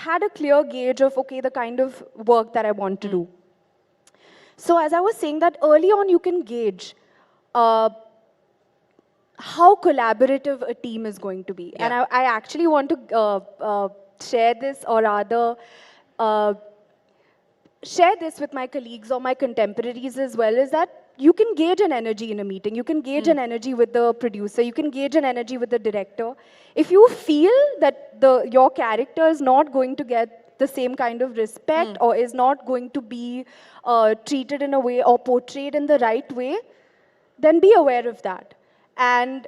had a clear gauge of, okay, the kind of work that I want to do. So as I was saying that early on, you can gauge how collaborative a team is going to be. And I actually want to share this, or rather share this with my colleagues or my contemporaries as well, is that you can gauge an energy in a meeting. You can gauge an energy with the producer. You can gauge an energy with the director. If you feel that your character is not going to get the same kind of respect or is not going to be treated in a way or portrayed in the right way, then be aware of that. And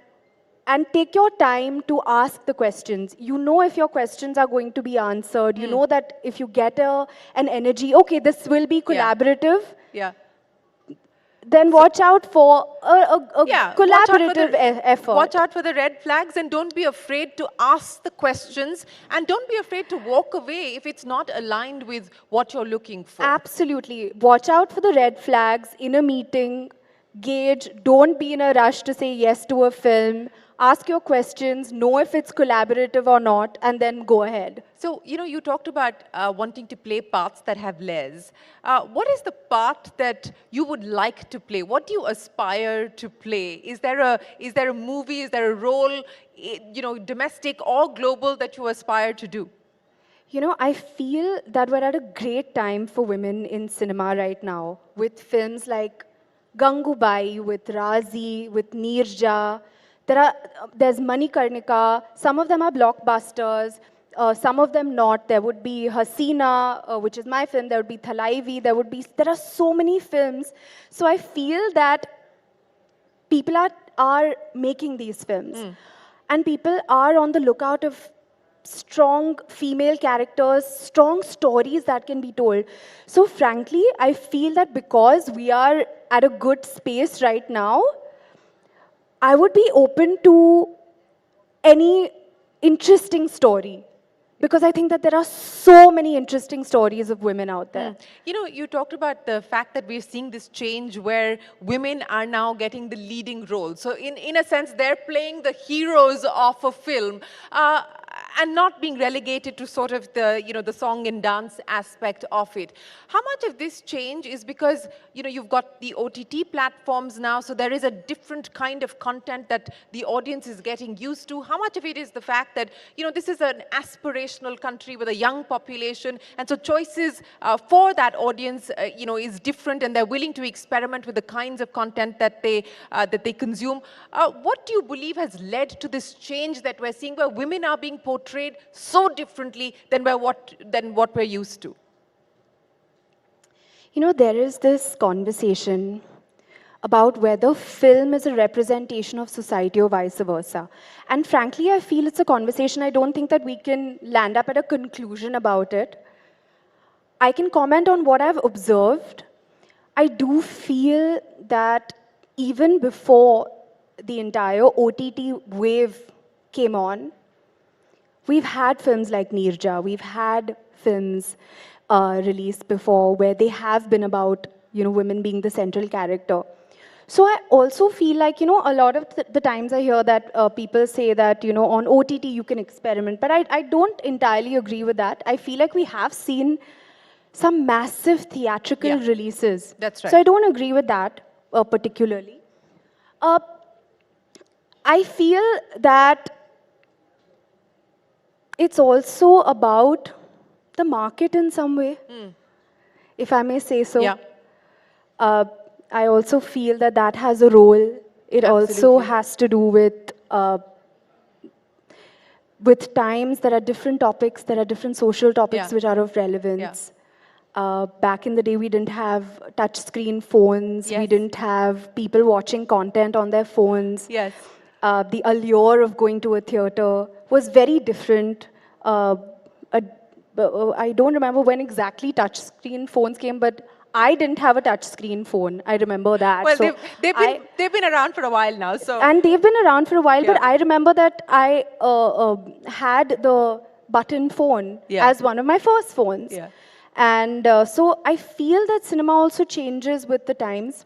take your time to ask the questions. You know if your questions are going to be answered. You know that if you get an energy, okay, this will be collaborative. Then watch out for a collaborative effort. Watch out for the red flags and don't be afraid to ask the questions and don't be afraid to walk away if it's not aligned with what you're looking for. Absolutely. Watch out for the red flags in a meeting. Gauge. Don't be in a rush to say yes to a film. Ask your questions, know if it's collaborative or not, and then go ahead. So, you talked about wanting to play parts that have layers. What is the part that you would like to play? What do you aspire to play? Is there a movie, is there a role, domestic or global that you aspire to do? I feel that we're at a great time for women in cinema right now, with films like Gangubai, with Razi, with Neerja. There's Manikarnika. Some of them are blockbusters. Some of them not. There would be Hasina, which is my film. There would be Thalaivi. There are so many films. So I feel that people are making these films. And people are on the lookout of strong female characters, strong stories that can be told. So frankly, I feel that because we are at a good space right now, I would be open to any interesting story, because I think that there are so many interesting stories of women out there. You talked about the fact that we're seeing this change where women are now getting the leading role. So in a sense, they're playing the heroes of a film. And not being relegated to sort of the song and dance aspect of it. How much of this change is because, you've got the OTT platforms now, so there is a different kind of content that the audience is getting used to? How much of it is the fact that, this is an aspirational country with a young population, and so choices for that audience, is different, and they're willing to experiment with the kinds of content that they consume? What do you believe has led to this change that we're seeing, where women are being portrayed so differently than what we're used to? There is this conversation about whether film is a representation of society or vice versa. And frankly, I feel it's a conversation. I don't think that we can land up at a conclusion about it. I can comment on what I've observed. I do feel that even before the entire OTT wave came on, we've had films like Neerja, we've had films released before where they have been about, women being the central character. So I also feel like, a lot of the times I hear that people say that, on OTT you can experiment, but I don't entirely agree with that. I feel like we have seen some massive theatrical releases. That's right. So I don't agree with that particularly. I feel that it's also about the market in some way, if I may say so. I also feel that has a role. It also has to do with times. There are different topics, there are different social topics which are of relevance. Back in the day, we didn't have touchscreen phones. We didn't have people watching content on their phones. The allure of going to a theater was very different. I don't remember when exactly touchscreen phones came, but I didn't have a touchscreen phone. I remember that. Well, so they've been around for a while now. So. And they've been around for a while, but I remember that I had the button phone as one of my first phones. And so I feel that cinema also changes with the times.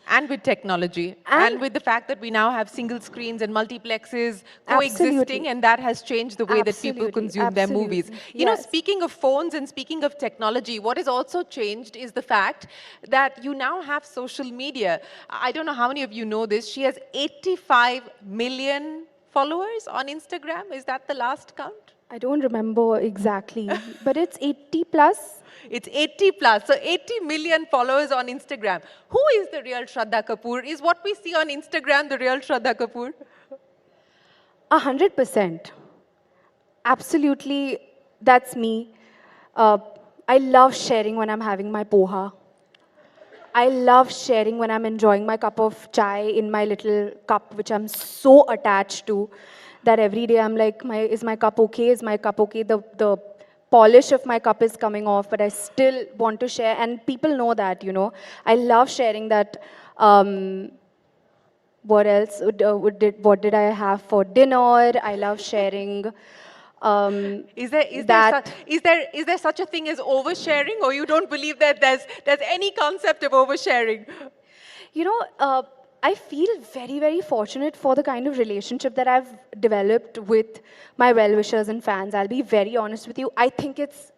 And with technology, and with the fact that we now have single screens and multiplexes coexisting, Absolutely. and that has changed the way that people Absolutely. consume their movies. Absolutely. You know, Yes. speaking of phones and speaking of technology, what has also changed is the fact that you now have social media. I don't know how many of you know this. She has 85 million followers on Instagram. Is that the last count? I don't remember exactly, but it's 80 plus. It's 80 plus, so 80 million followers on Instagram. Who is the real Shraddha Kapoor? Is what we see on Instagram the real Shraddha Kapoor? 100%. Absolutely, that's me. Uh, I love sharing when I'm having my poha. I love sharing when I'm enjoying my cup of chai in my little cup, which I'm so attached to that every day I'm like, is my cup okay? Is my cup okay? The polish of my cup is coming off, but I still want to share. And people know that, you know. I love sharing that. What else? What did I have for dinner? I love sharing. Is there That is there such a thing as oversharing, or you don't believe that there's any concept of oversharing? You know, I feel very, very fortunate for the kind of relationship that I've developed with my well-wishers and fans. I'll be very honest with you. I think it's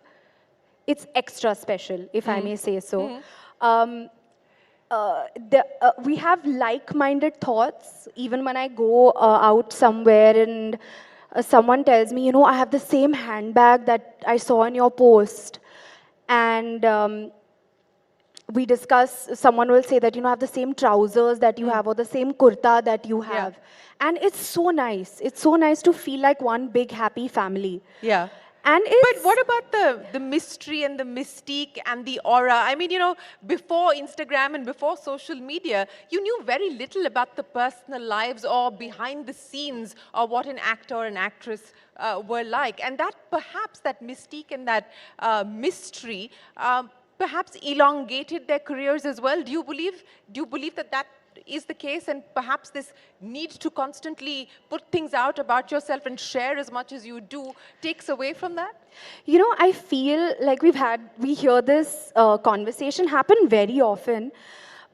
extra special, if I may say so. Um, we have like-minded thoughts. Even when I go out somewhere and someone tells me, you know, I have the same handbag that I saw in your post, and we discuss, someone will say that, you know, I have the same trousers that you have or the same kurta that you have. And it's so nice. It's so nice to feel like one big happy family. Yeah. And But what about the mystery and the mystique and the aura? I mean, you know, before Instagram and before social media, you knew very little about the personal lives or behind the scenes or what an actor or an actress were like. And that perhaps that mystique and that mystery perhaps elongated their careers as well. Do you believe that that is the case, and perhaps this need to constantly put things out about yourself and share as much as you do takes away from that? you know, I feel like we hear this conversation happen very often,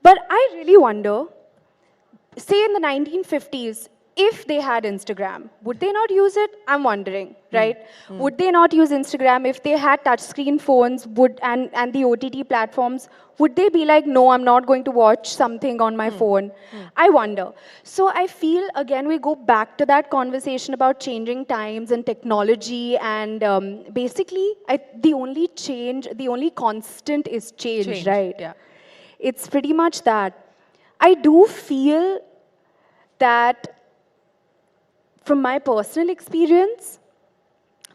but I really wonder, say in the 1950s, if they had Instagram, would they not use it? I'm wondering, right? Would they not use Instagram if they had touchscreen phones and the OTT platforms? Would they be like, no, I'm not going to watch something on my phone? I wonder. So I feel, again, we go back to that conversation about changing times and technology, and basically, the only constant is change, right? Yeah. It's pretty much that. I do feel that from my personal experience,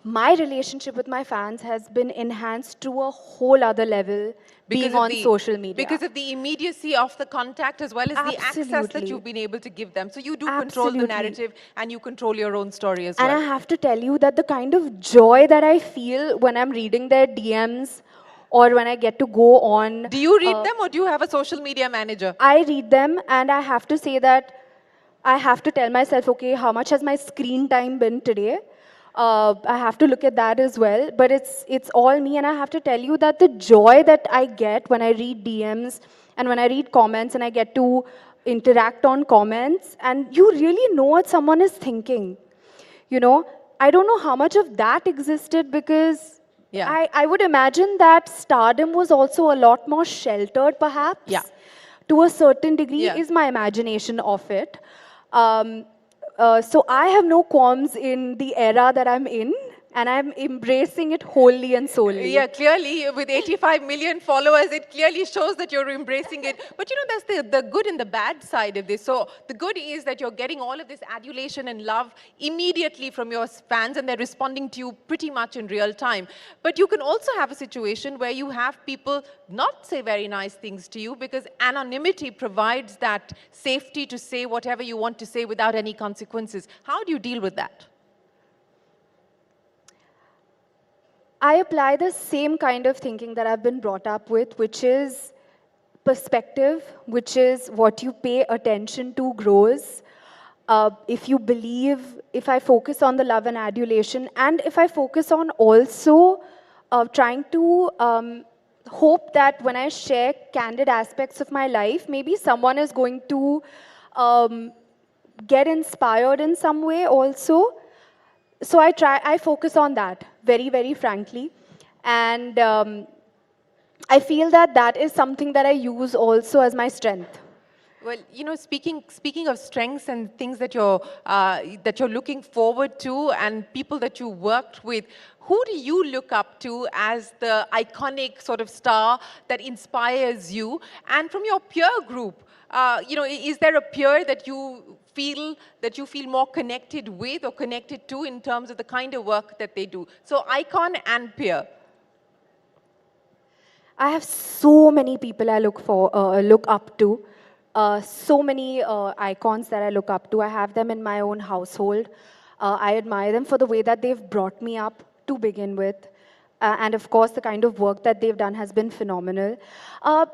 my relationship with my fans has been enhanced to a whole other level being on social media. Because of the immediacy of the contact as well as the access that Absolutely. you've been able to give them. So you do control the Absolutely. narrative and you control your own story as And well. I have to tell you that the kind of joy that I feel when I'm reading their DMs or when I get to go on. Do you read them, or do you have a social media manager? I read them, and I have to say that I have to tell myself, okay, how much has my screen time been today? I have to look at that as well. But it's all me, and I have to tell you that the joy that I get when I read DMs and when I read comments and I get to interact on comments, and you really know what someone is thinking. You know, I don't know how much of that existed because I would imagine that stardom was also a lot more sheltered, perhaps. Yeah. To a certain degree, Yeah. is my imagination of it. So I have no qualms in the era that I'm in, and I'm embracing it wholly and solely. Yeah, clearly, with 85 million followers, it clearly shows that you're embracing it. But you know, there's the good and the bad side of this. So the good is that you're getting all of this adulation and love immediately from your fans, and they're responding to you pretty much in real time. But you can also have a situation where you have people not say very nice things to you because anonymity provides that safety to say whatever you want to say without any consequences. How do you deal with that? I apply the same kind of thinking that I've been brought up with, which is perspective, which is what you pay attention to grows. If I focus on the love and adulation, and if I focus on also trying to hope that when I share candid aspects of my life, maybe someone is going to um, get inspired in some way also. So I focus on that very, very frankly. And I feel that that is something that I use also as my strength. Well, speaking of strengths and things that you're looking forward to, and people that you worked with, who do you look up to as the iconic sort of star that inspires you? And from your peer group, is there a peer that you feel more connected with or connected to in terms of the kind of work that they do? So icon and peer. I have so many people I look up to, so many icons that I look up to. I have them in my own household. I admire them for the way that they've brought me up to begin with, and of course, the kind of work that they've done has been phenomenal. Uh,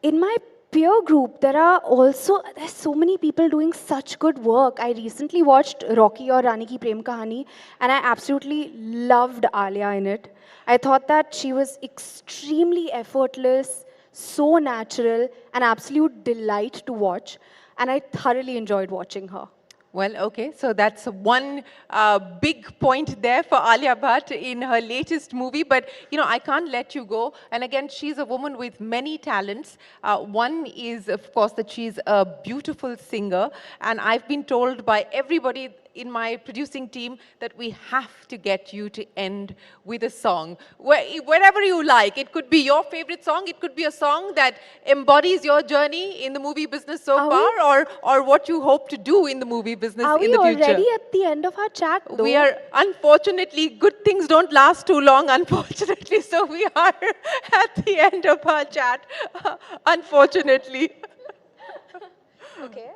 in my peer group, there's so many people doing such good work. I recently watched Rocky or Rani Ki Prem Kahani, and I absolutely loved Alia in it. I thought that she was extremely effortless, so natural, an absolute delight to watch, and I thoroughly enjoyed watching her. Well, okay, so that's one big point there for Alia Bhatt in her latest movie. But, I can't let you go. And again, she's a woman with many talents. One is, of course, that she's a beautiful singer. And I've been told by everybody in my producing team that we have to get you to end with a song. Wherever you like. It could be your favorite song. It could be a song that embodies your journey in the movie business so Are we, far, or what you hope to do in the movie business are in we the future. already at the end of our chat, We though? are, unfortunately, good things don't last too long, unfortunately. So we are at the end of our chat, unfortunately. Okay.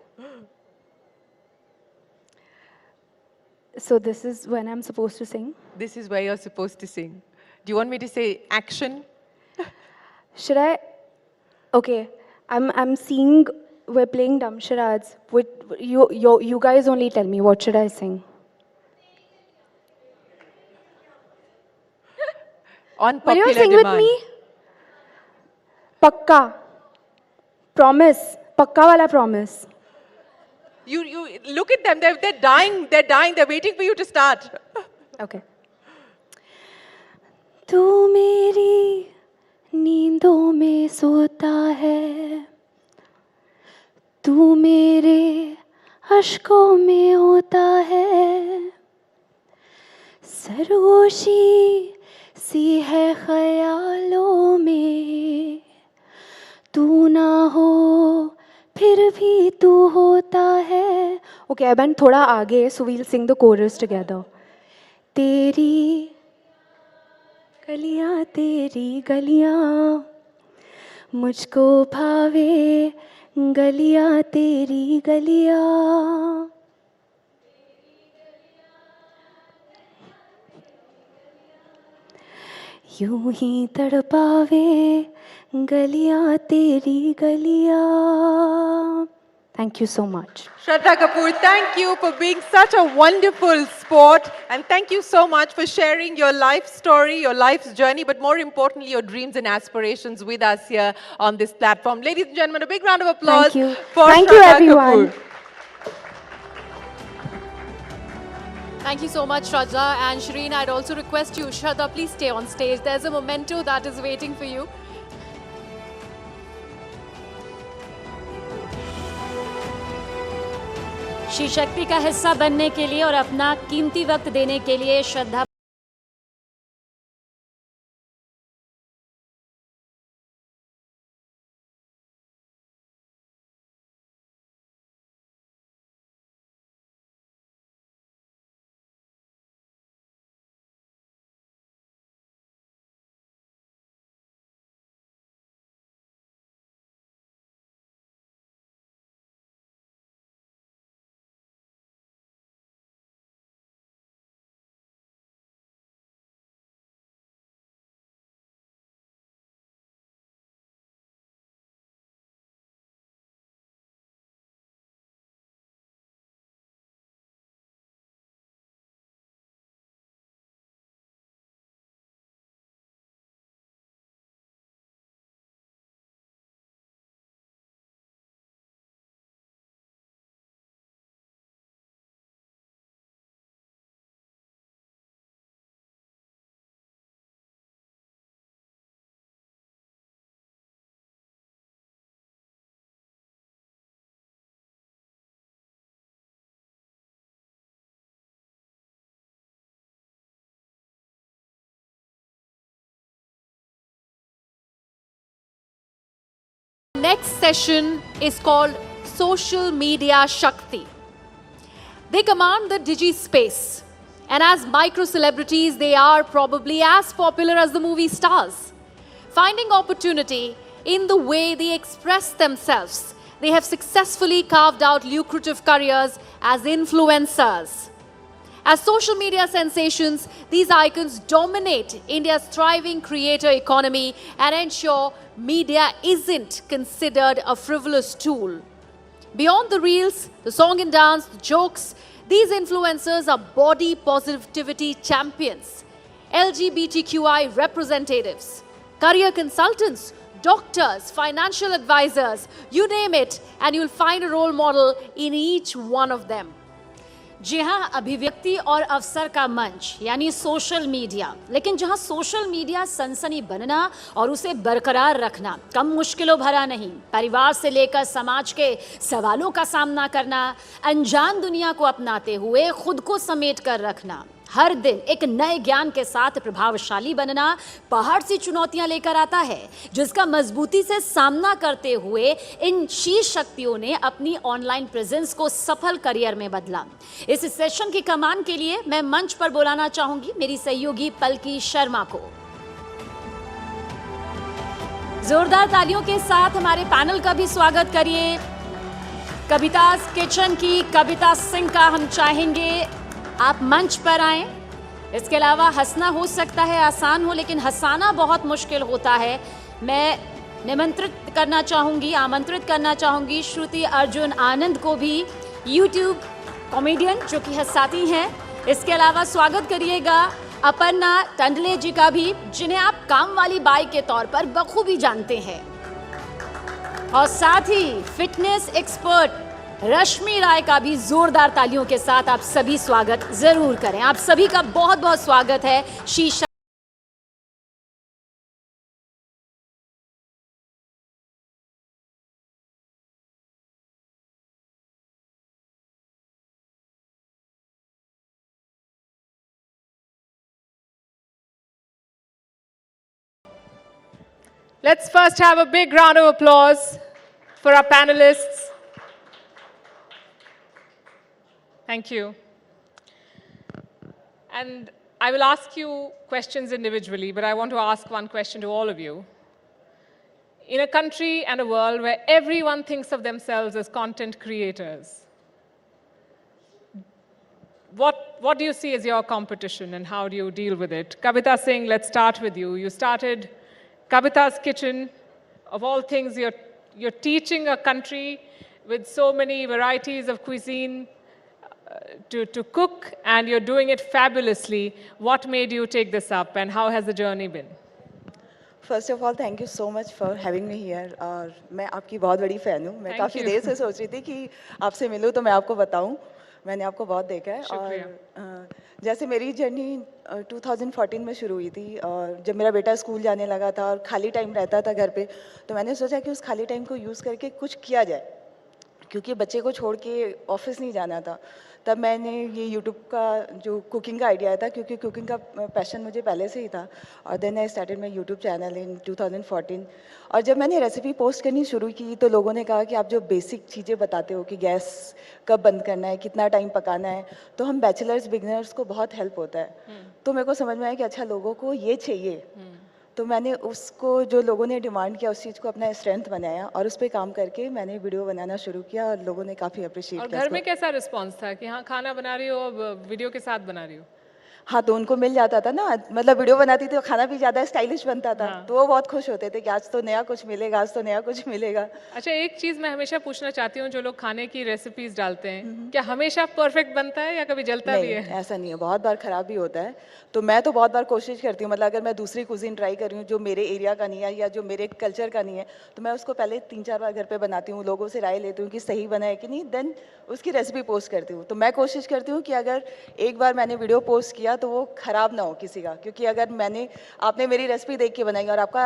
So this is when I'm supposed to sing. This is where you're supposed to sing. Do you want me to say action? Should I? Okay, I'm seeing we're playing dumb charades. You guys only tell me what should I sing. On Will you all popular sing with demand. me? Pakka. Promise. Pakka wala promise. You look at them, they're dying, they're waiting for you to start. Okay. तू मेरी नींदों में सोता है तू मेरे अश्कों में होता है सरगोशी सी है ख्यालों में तू ना हो फिर भी तू होता है ओके आई बैंड थोड़ा आगे so we'll sing the chorus together तेरी गलियां मुझको भावे गलियां तेरी गलियां यूं ही तड़पावे गलियां तेरी गलियां Thank you so much. Shraddha Kapoor, thank you for being such a wonderful sport, and thank you so much for sharing your life story, your life's journey, but more importantly, your dreams and aspirations with us here on this platform. Ladies and gentlemen, a big round of applause Thank you. for Thank you, Shraddha everyone. Kapoor. Thank you so much, Shraddha. And Shireen, I'd also request you, Shraddha, please stay on stage. There's a memento that is waiting for you. She शक्ति का हिस्सा बनने के लिए और अपना कीमती वक्त देने के लिए श्रद्धा Next session is called Social Media Shakti. They command the digi space, and as micro celebrities, they are probably as popular as the movie stars. Finding opportunity in the way they express themselves, they have successfully carved out lucrative careers as influencers. As social media sensations, these icons dominate India's thriving creator economy and ensure media isn't considered a frivolous tool. Beyond the reels, the song and dance, the jokes, these influencers are body positivity champions, LGBTQI representatives, career consultants, doctors, financial advisors, you name it, and you'll find a role model in each one of them. जी हाँ, अभिव्यक्ति और अवसर का मंच यानी social media, लेकिन जहाँ social media सनसनी बनना और उसे बरकरार रखना कम मुश्किलों भरा नहीं। परिवार से लेकर समाज के सवालों का सामना करना, अनजान दुनिया को अपनाते हुए खुद को समेट कर रखना, हर दिन एक नए ज्ञान के साथ प्रभावशाली बनना पहाड़ सी चुनौतियां लेकर आता है, जिसका मजबूती से सामना करते हुए इन शी शक्तियों ने अपनी ऑनलाइन प्रेजेंस को सफल करियर में बदला। इस सेशन की कमान के लिए मैं मंच पर बुलाना चाहूंगी मेरी सहयोगी पलकी शर्मा को। जोरदार तालियों के साथ हमारे पैनल का भी स्वागत करिए। कविता's किचन की कविता सिंह का हम चाहेंगे आप मंच पर आएं। इसके अलावा हंसना हो सकता है आसान हो, लेकिन हंसाना बहुत मुश्किल होता है। मैं आमंत्रित करना चाहूंगी श्रुति अर्जुन आनंद को भी, यूट्यूब कॉमेडियन जो कि हंसाती हैं। इसके अलावा स्वागत करिएगा अपर्णा टंडले जी का भी, जिन्हें आप काम वाली बाई के तौर पर बखूबी जानते हैं, और साथ ही फिटनेस एक्सपर्ट रश्मि राय का भी जोरदार तालियों के साथ आप सभी स्वागत जरूर करें। आप सभी का बहुत बहुत स्वागत है शी शक्ति। Let's first have a big round of applause for our panelists. Thank you. And I will ask you questions individually, but I want to ask one question to all of you. In a country and a world where everyone thinks of themselves as content creators, what do you see as your competition and how do you deal with it? Kavita Singh, let's start with you. You started Kavita's Kitchen. Of all things, you're teaching a country with so many varieties of cuisine to cook, and you're doing it fabulously. What made you take this up, and how has the journey been? First of all, thank you so much for having me here. और मैं आपकी बहुत बड़ी fan हूँ। मैं काफ़ी देर से सोच रही थी कि आपसे मिलूँ तो मैं आपको बताऊँ। मैंने आपको बहुत देखा है। और जैसे मेरी जर्नी 2014 में शुरू हुई थी, और जब मेरा बेटा स्कूल जाने लगा था और खाली टाइम रहता था घर पे, तो मैंने सोचा कि उस खाली टाइम को यूज़ करके कुछ किया जाए, क्योंकि बच्चे को छोड़ के ऑफिस नहीं जाना था। तब मैंने ये यूट्यूब का जो कुकिंग का आइडिया आया था, क्योंकि कुकिंग का पैशन मुझे पहले से ही था, और then I started my YouTube channel in 2014। और जब मैंने रेसिपी पोस्ट करनी शुरू की तो लोगों ने कहा कि आप जो बेसिक चीज़ें बताते हो कि गैस कब बंद करना है, कितना टाइम पकाना है, तो हम बैचलर्स बिगनर्स को बहुत हेल्प होता है। तो मेरे को समझ में आया कि अच्छा लोगों को ये चाहिए, तो मैंने उसको जो लोगों ने डिमांड किया उस चीज़ को अपना स्ट्रेंथ बनाया और उस पर काम करके मैंने वीडियो बनाना शुरू किया, और लोगों ने काफ़ी अप्रिशिएट किया। और घर में कैसा रिस्पांस था कि हाँ खाना बना रही हो, अब वीडियो के साथ बना रही हो? हाँ, तो उनको मिल जाता था ना, मतलब वीडियो बनाती थी तो खाना भी ज़्यादा स्टाइलिश बनता था। तो वो बहुत खुश होते थे कि आज तो नया कुछ मिलेगा, आज तो नया कुछ मिलेगा। अच्छा, एक चीज़ मैं हमेशा पूछना चाहती हूँ, जो लोग खाने की रेसिपीज डालते हैं, क्या हमेशा परफेक्ट बनता है या कभी जलता भी है? ऐसा नहीं है, बहुत बार ख़राब भी होता है। तो मैं तो बहुत बार कोशिश करती हूँ, मतलब अगर मैं दूसरी कुजीन ट्राई कर रही हूँ जो मेरे एरिया का नहीं है या जो मेरे कल्चर का नहीं है, तो मैं उसको पहले 3-4 बार घर पे बनाती हूँ, लोगों से राय लेती हूँ कि सही बना है कि नहीं, देन उसकी रेसिपी पोस्ट करती हूँ। तो मैं कोशिश करती हूँ कि अगर एक बार मैंने वीडियो पोस्ट किया तो वो ख़राब ना हो किसी का, क्योंकि अगर आपने मेरी रेसिपी देख के बनाई और आपका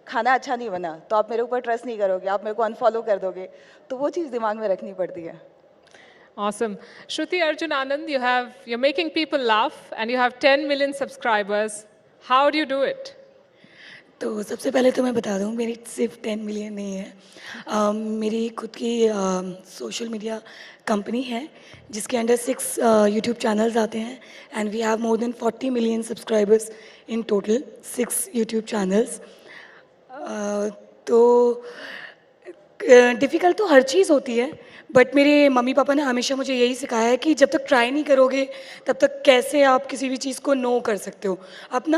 खाना अच्छा नहीं बना तो आप मेरे ऊपर ट्रस्ट नहीं करोगे, आप मेरे को अनफॉलो कर दोगे। तो वो चीज़ दिमाग में रखनी पड़ती है। Awesome. Shruti Arjun Anand, you're making people laugh and you have 10 million subscribers. How do you do it? तो सबसे पहले तो मैं बता दूं, मेरी सिर्फ 10 मिलियन नहीं है। मेरी खुद की सोशल मीडिया कंपनी है जिसके अंडर 6 यूट्यूब चैनल्स आते हैं and we have more than 40 million subscribers in total, 6 YouTube channels. तो डिफ़िकल्ट तो हर चीज़ होती है, बट मेरे मम्मी पापा ने हमेशा मुझे यही सिखाया है कि जब तक ट्राई नहीं करोगे तब तक कैसे आप किसी भी चीज़ को नो कर सकते हो। अपना